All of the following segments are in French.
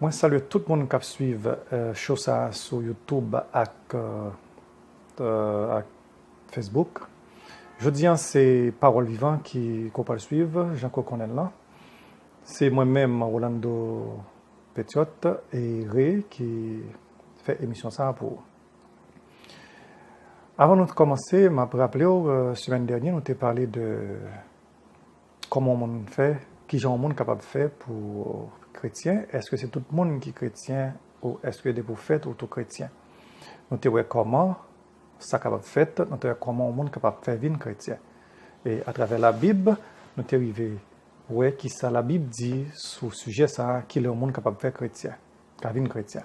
Moi, salue tout le monde qui suit show ça sur YouTube et Facebook. Je dis, c'est Parole Vivante qu'on peut suivre, Jean-Claude Connaît là. C'est moi-même, Rolando Petiot et Ré qui fait émission ça pour vous. Avant de commencer, je me rappelle, la semaine dernière, nous avons parlé de comment on fait, qui est monde capable de faire pour chrétiens. Est-ce que c'est tout le monde qui est chrétien ou est-ce que des prophètes ou tout chrétien? Nous avons vu comment ça capable de faire, nous avons vu comment le monde capable de faire vivre chrétien. Et à travers la Bible, nous avons arrivé ouais qui ça la Bible dit sur le sujet ça qui est le monde capable de faire chrétien, vivre chrétien.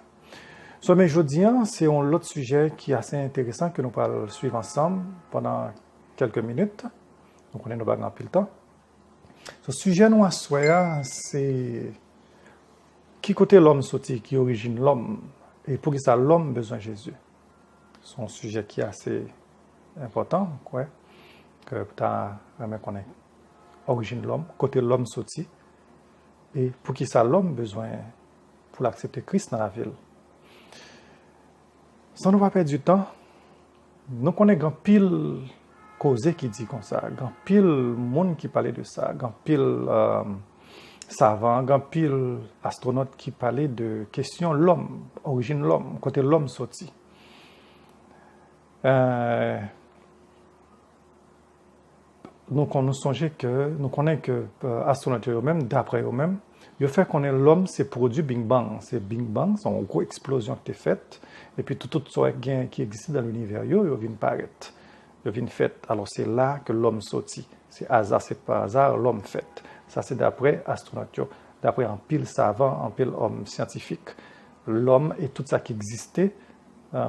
So, mais aujourd'hui, c'est un autre sujet qui est assez intéressant que nous allons suivre ensemble pendant quelques minutes. Donc, on est dans un peu le temps. Ce sujet, nous, c'est qui côté l'homme sorti, qui origine l'homme, et pour qui ça l'homme besoin de Jésus. C'est un sujet qui est assez important, ouais, que peut-être qu'on est origine l'homme, côté l'homme sorti, et pour qui ça l'homme besoin pour l'accepter Christ dans la ville. Sans nous pas perdre du temps, nous connaissons grand pile causé qui dit comme ça, grand pile monde qui parlait de ça, grand pile savant, grand pile astronaute qui parlait de question l'homme, origine l'homme, côté l'homme sorti. Donc on nous songeait que nous connaissons que astronautes eux-mêmes, d'après eux-mêmes, le fait qu'on ait l'homme, c'est produit Big Bang. C'est Big Bang, c'est une grosse explosion qui est faite. Et puis tout ce qui existe dans l'univers, il vient paraître. Il vient fait. Alors c'est là que l'homme sorti. C'est hasard, c'est pas hasard, l'homme fait. Ça c'est d'après astronautes, d'après un pile savant, un pile homme scientifique. L'homme et tout ça qui existait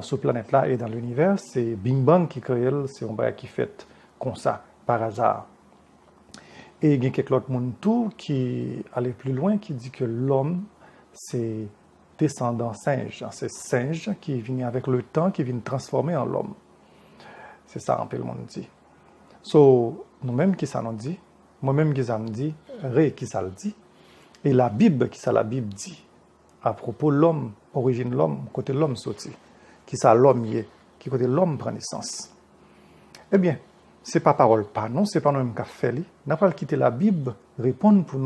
sur la planète-là et dans l'univers, c'est Big Bang qui crée, c'est un bagage qui fait comme ça, par hasard. Et il y a quelques autres monde qui allait plus loin, qui dit que l'homme, c'est descendant singe. C'est singe qui vient avec le temps, qui vient transformer en l'homme. C'est ça un peu le monde dit. So, nous-mêmes qui ça nous dit, moi-même qui ça me dit, Ré qui ça le dit, et la Bible qui ça la Bible dit, à propos de l'homme, origine l'homme, côté l'homme sorti, qui ça l'homme y est, qui côté l'homme prend naissance. Eh bien, c'est pas parole pas non, c'est pas nous-mêmes qui fait li. N'a pas quitter la Bible, répondre pour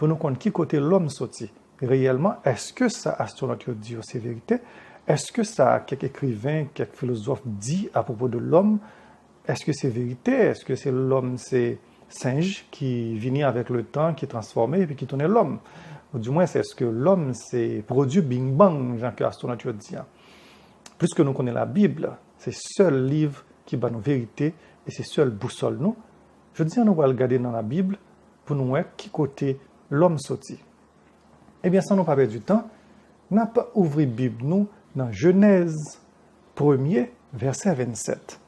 nous connaître qui côté l'homme sorti. Réellement, est-ce que ça astronaute dit c'est vérité? Est-ce que ça quelques écrivains, quelques philosophes dit à propos de l'homme? Est-ce que c'est vérité? Est-ce que c'est l'homme c'est singe qui vient avec le temps, qui est transformé et puis qui tourne l'homme? Ou du moins, est-ce que l'homme c'est produit Big Bang, genre que astronaute dit? Plus que nous connaissons la Bible, c'est le seul livre qui bat nos vérités. Et c'est seul boussole nous. Je dis, nous allons regarder dans la Bible pour nous voir qui côté l'homme sorti. Eh bien, sans nous pas perdre du temps, n'a pas ouvert la Bible nous dans Genèse 1er, verset 27.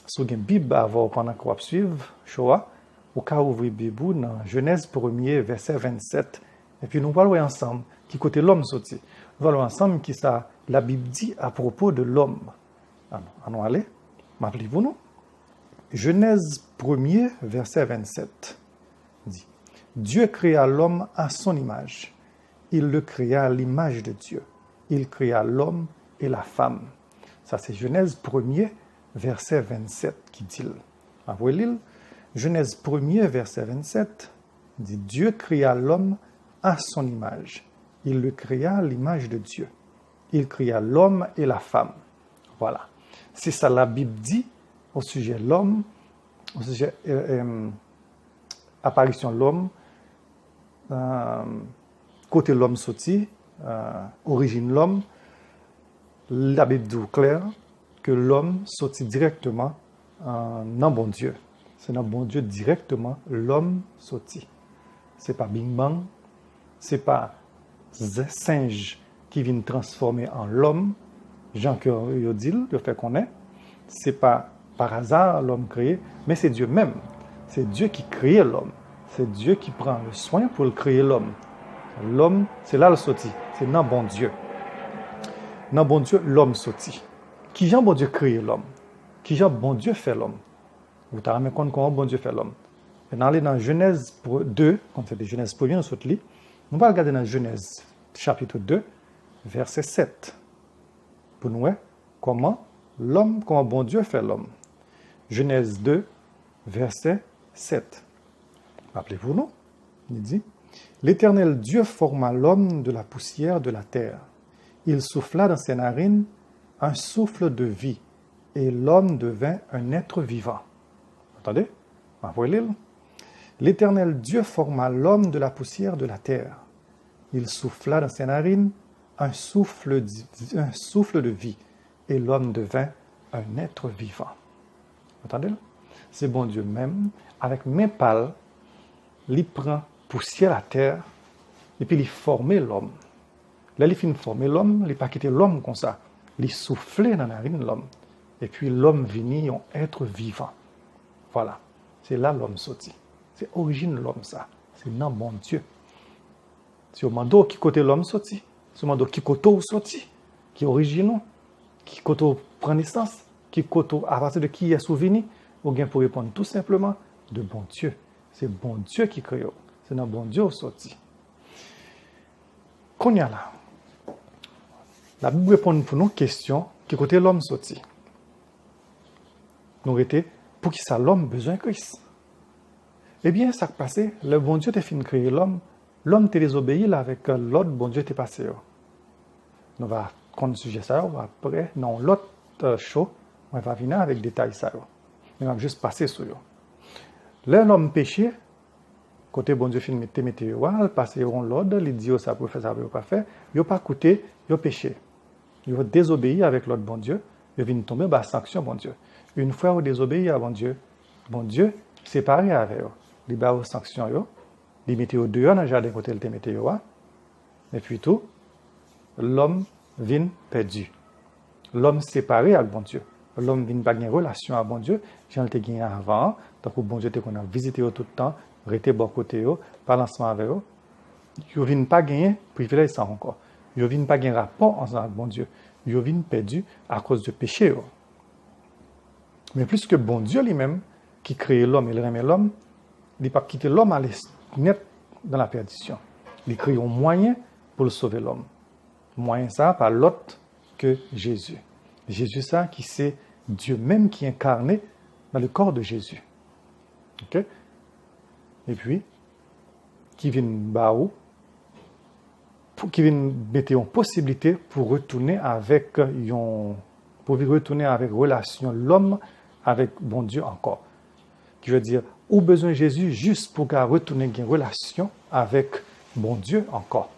Si vous avez une Bible à voir pendant qu'on va suivre, Shoah, vous pouvez ouvrir la Bible dans Genèse 1er, verset 27. Et puis nous allons voir ensemble qui côté l'homme sorti. Nous allons voir ensemble qui ça la Bible dit à propos de l'homme. Allons aller. M'appelez-vous nous? Genèse 1er, verset 27 dit Dieu créa l'homme à son image. Il le créa à l'image de Dieu. Il créa l'homme et la femme. Ça, c'est Genèse 1er, verset 27 qui dit. Voyez-le? Genèse 1er, verset 27 dit Dieu créa l'homme à son image. Il le créa à l'image de Dieu. Il créa l'homme et la femme. Voilà. C'est ça la Bible dit au sujet de l'homme, au sujet apparition de l'homme, côté l'homme sorti, origine de l'homme. La Bible dit clair que l'homme sortit directement dans bon Dieu. C'est dans bon Dieu directement l'homme sorti. C'est pas Big Bang, c'est pas singe qui vient transformer en l'homme. Jean que il dit, le fait qu'on est, c'est pas par hasard l'homme créé, mais c'est Dieu même. C'est Dieu qui crée l'homme. C'est Dieu qui prend le soin pour le créer l'homme. L'homme, c'est là le sorti. C'est dans bon Dieu. Dans bon Dieu, l'homme sorti. Qui Jean bon Dieu crée l'homme? Qui Jean bon Dieu fait l'homme? Vous t'avez rendu compte comment bon Dieu fait l'homme? Et dans Genèse 2, quand c'est Genèse 1er, nous allons regarder dans Genèse chapitre 2, verset 7. Pour nous, comment bon Dieu fait l'homme. Genèse 2, verset 7. Rappelez-vous, non? Il dit, l'Éternel Dieu forma l'homme de la poussière de la terre. Il souffla dans ses narines un souffle de vie, et l'homme devint un être vivant. Entendez? Voyez-le. L'Éternel Dieu forma l'homme de la poussière de la terre. Il souffla dans ses narines un souffle de vie, et l'homme devint un être vivant. Entendez? C'est bon Dieu même, avec main pâle, il prend poussière la terre, et puis il forme l'homme. Là, il finit de former l'homme, il n'a pas quitté l'homme comme ça. Il soufflait dans la narine de l'homme. Et puis l'homme vini un être vivant. Voilà. C'est là l'homme sorti. C'est l'origine de l'homme, ça. C'est non bon Dieu. C'est au moment qui côté l'homme sorti. C'est au moment qui côté où sorti. Qui est origine, qui côté prend naissance, qui côté à partir de qui est souvenu. Ou bien pour répondre tout simplement de bon Dieu. C'est bon Dieu qui crée. C'est non bon Dieu sorti. Qu'on y a là. La Bible répond pour nous question qui côté l'homme sorti. Nous étions pour qui ça l'homme besoin de Christ. Eh bien, ça qui passé, le bon Dieu t'a fini de créer l'homme t'a désobéi là avec l'autre bon Dieu t'a passé. Nous allons prendre le sujet ça après, non, l'autre show, on va venir avec détails ça. On va juste passer sur eux. L'homme péché, côté bon Dieu finit de mettre il passe l'ordre, il dit ça pour faire ça, pour pas faire, il n'a pas écouté, il a péché. Il va désobéir avec l'autre bon Dieu, il vient tomber dans la sanction bon Dieu. Une fois qu'il désobéit à bon Dieu séparé avec eux. Il bat aux sanctions, il met au dehors dans le jardin côté il te met et puis tout, l'homme vient perdu. L'homme séparé avec bon Dieu. L'homme vient pas gagner relation avec bon Dieu, j'en te gagné avant, donc bon Dieu te qu'on a visité tout le temps, rester bon côté parler ensemble avec eux. Il vient pas gagner privilège ça encore. Il vient pas gagner rapport ensemble avec bon Dieu. Il vient perdu à cause du péché. Mais plus que bon Dieu lui-même, qui crée l'homme et il remet l'homme, il n'a pas quitté l'homme à net dans la perdition. Il crée un moyen pour le sauver l'homme. Moyen ça, par l'autre que Jésus. Jésus ça, qui c'est Dieu même qui est incarné dans le corps de Jésus. Ok? Et puis, qui vient qui vient mettre une possibilité pour retourner avec relation l'homme avec bon Dieu encore. Qui veut dire, ou besoin de Jésus juste pour retourner une relation avec bon Dieu encore.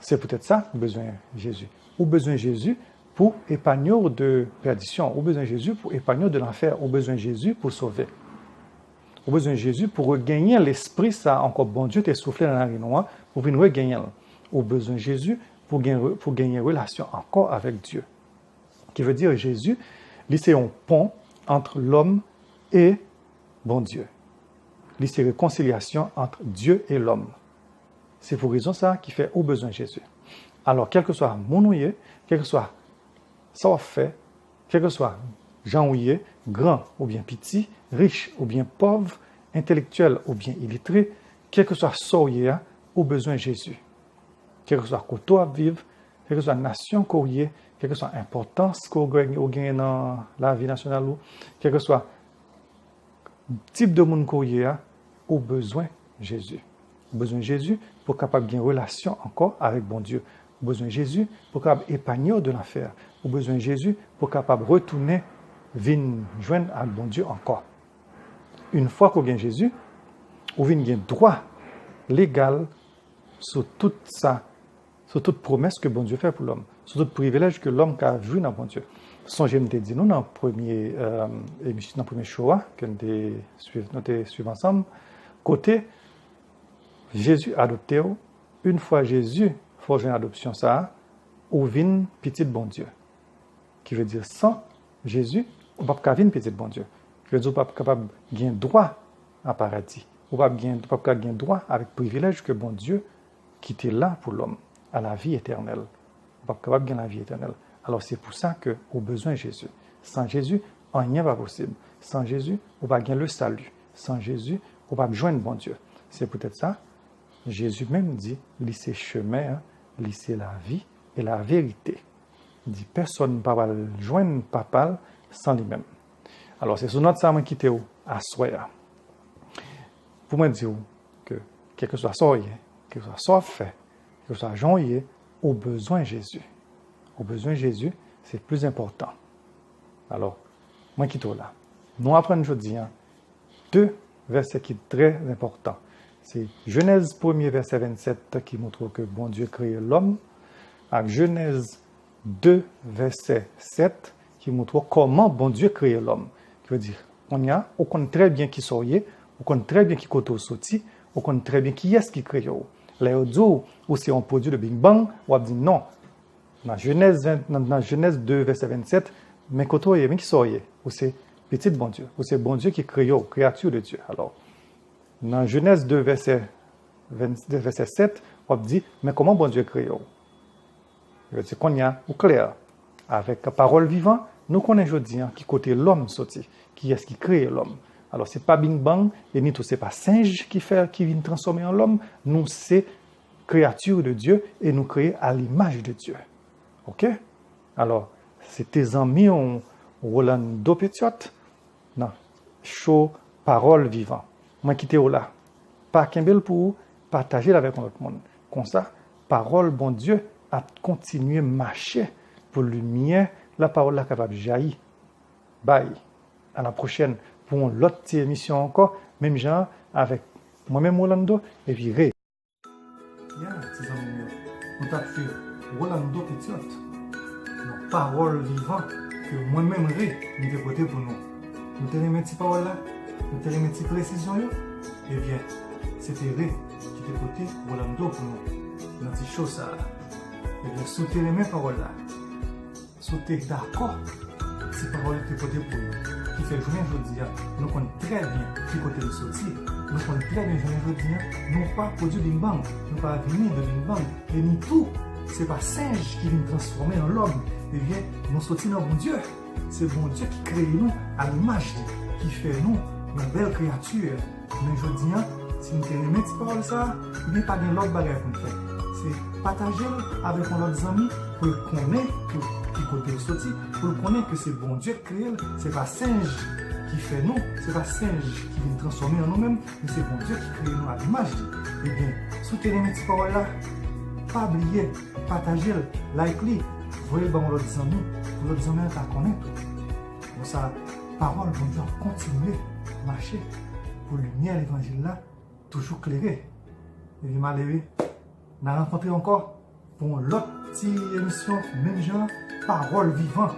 C'est peut-être ça, besoin de Jésus. Ou besoin de Jésus pour épargner de perdition. Ou besoin de Jésus pour épargner de l'enfer. Ou besoin de Jésus pour sauver. Ou besoin de Jésus pour regagner l'esprit, ça encore bon Dieu t'est soufflé dans la noire pour venir regagner. Ou besoin de Jésus pour gagner relation encore avec Dieu. Qui veut dire Jésus, c'est un pont entre l'homme et bon Dieu. C'est réconciliation entre Dieu et l'homme. C'est pour raison ça qui fait au besoin de Jésus. Alors, quel que soit mon ouïe, quel que soit ça fait, quel que soit Jean ouïe, grand ou bien petit, riche ou bien pauvre, intellectuel ou bien illettré, quel que soit ça ouïe, au besoin de Jésus. Quel que soit côté à vivre, quelle que soit nation qu'on y est, quelle que soit importance qu'on gagne dans la vie nationale, quel que soit type de monde qu'on y est, au besoin de Jésus. Au besoin de Jésus pour capable de gagner relation encore avec bon Dieu. Au besoin de Jésus pour capable épargner de l'enfer. Au besoin de Jésus pour capable retourner venir joindre à bon Dieu encore. Une fois qu'on gagne Jésus, on vient gagner droit légal sur toute ça, sur toute promesse que bon Dieu fait pour l'homme, sur tout privilège que l'homme a vu dans bon Dieu. Songez me dit nous dans le premier émission, dans le premier show que nous suivons ensemble, côté Jésus adopté, une fois Jésus fait une adoption ça, ou vient petit bon Dieu, qui veut dire sans Jésus, on ne peut pas venir petit bon Dieu. Qui veut dire on ne peut pas capable de gagner droit à paradis. On ne peut pas gagner droit avec privilège que bon Dieu qui était là pour l'homme, à la vie éternelle. On ne peut pas capable de gagner la vie éternelle. Alors c'est pour ça qu'on a besoin de Jésus. Sans Jésus, rien n'est pas possible. Sans Jésus, on va gagner le salut. Sans Jésus, on va joindre bon Dieu. C'est peut-être ça. Jésus même dit, c'est chemin c'est la vie et la vérité. Il dit, personne ne peut pas joindre papa sans lui-même. Alors, c'est sur notre ça qui quitte à soir. Pour moi dire que, quel que soit ça, quel que soit fait, quel que soit joint, au besoin de Jésus. Au besoin de Jésus, c'est le plus important. Alors, moi qui suis là. Nous apprenons aujourd'hui deux versets qui sont très importants. C'est Genèse 1er, verset 27, qui montre que bon Dieu a créé l'homme, et Genèse 2, verset 7, qui montre comment bon Dieu a créé l'homme. Qui veut dire, on connaît très bien qui soyez, on connaît très bien qui côté sorti, on connaît très bien qui est-ce qui crée. Là, on dit, ou c'est un produit de Big Bang, on dit non. Dans Genèse 2, verset 27, mais côté, mais qui soyez, ou c'est petit bon Dieu, ou c'est bon Dieu qui crée, créature de Dieu. Alors, dans Genèse 2, verset 7, on dit, mais comment bon Dieu crée? C'est qu'on y a au clair. Avec la parole vivante, nous connaissons aujourd'hui qui côté l'homme sorti, qui est-ce qui crée l'homme. Alors, ce n'est pas Bing Bang, et ni tout, ce n'est pas singe qui vient transformer en l'homme. Nous, c'est créature de Dieu, et nous créons à l'image de Dieu. OK? Alors, c'est tes amis, Rolando Petiot, non, show parole vivante. Moi qui t'ai là, pas qu'un pour partager avec l'autre monde. Comme ça, parole, bon Dieu, a continué à marcher pour lumière, la parole là capable de jaillir. Bye. À la prochaine pour l'autre émission encore, même genre avec moi-même Rolando et puis Ré. Petits amis, on t'a fait Rolando Petiot, nos paroles vivantes que moi-même Ré, nous t'ai côté pour nous. Nous t'aimons mes petites paroles là, nous t'aimons mes petites précisions là. Eh bien, c'était Ré qui était côté Rolando pour nous. Dans ces choses là. Eh bien, soutenez les mêmes paroles là. Soutenez d'accord. Ces paroles étaient côté pour nous. Qui fait journée aujourd'hui, nous connaissons très bien qui côté de sortir. Nous connaissons très bien journée aujourd'hui, non pas produit Bing Bang, nous pas venir de Bing Bang. Et nous tout, ce n'est pas singe qui vient transformer en l'homme. Eh bien, nous sortis dans bon Dieu. C'est bon Dieu qui crée nous à l'image, qui fait nous une belle créature. Mais aujourd'hui, si nous tenons ces paroles ça, il n'y a pas de l'autre bagage pour nous faire. C'est partager avec nos autres amis pour connaître qui côté sorti, pour connaître que c'est bon Dieu qui crée, c'est pas singe qui fait nous, c'est pas singe qui vient transformer en nous-mêmes, mais c'est bon Dieu qui crée nous à l'image. Eh bien, soutenez mes petites paroles là, pas oublier, partager, like-les, voyez bon l'autre amis, pour l'autre amis à connaître. Pour ça, parole, bon Dieu, continuer à marcher pour lumière l'évangile là, toujours clairé. Et bien, malheureux. On a rencontré encore pour l'autre émission, même genre, parole vivante.